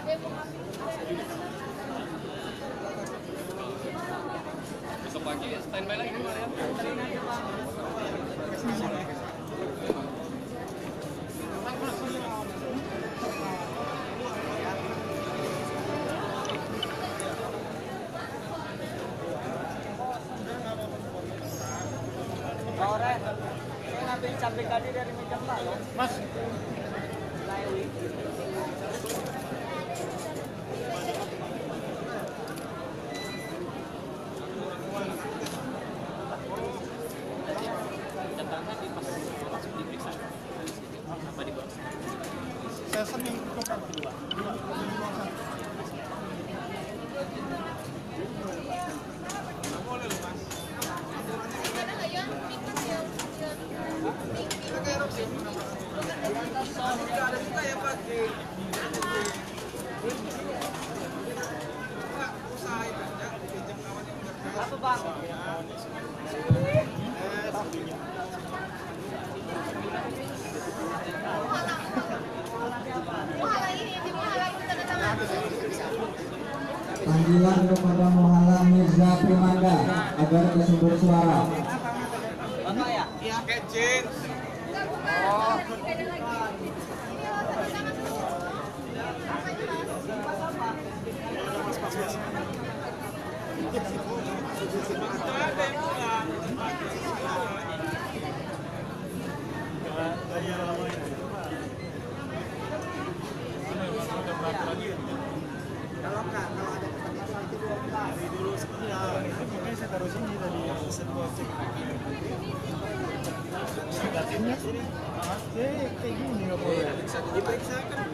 Besok pagi standby lagi Mariam. Oren, saya ngambil cabai tadi dari meja Mbak loh. Mas, Lewi. Datangnya di pas diperiksa. Apa di bawah? saya senang tukar dua. Apa bang? Panggilan kepada Muhammad Mirza Primanda agar ke sumber suara. Bapak ya? Iya, kayak jeans. Oh. Kalau ada pertanyaan itu dari dulu sebenarnya. Makanya saya taruh sini tadi sebuah cek. Negatifnya sini. Kayak gini nggak boleh. Diperiksa kan.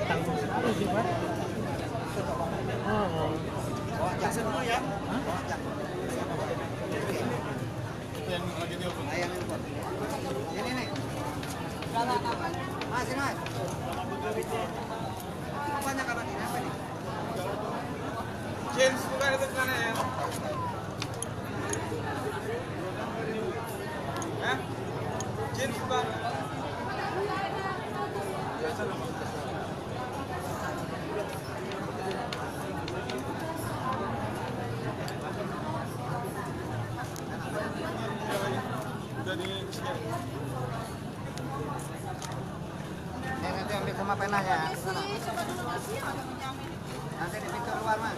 Tanggung sekali sih Pak. Oh. Yang semua ya? Hah? Itu yang lagi telepon. Yang telepon. Ini nih. Mas, ini Mas. Apanya kapan ini? Apa nih? James, bukan itu sana ya? Hah? James, bukan? Biasa nama. Udah di Nanti ambil sama penanya. Sana. Nanti di pintu luar mas.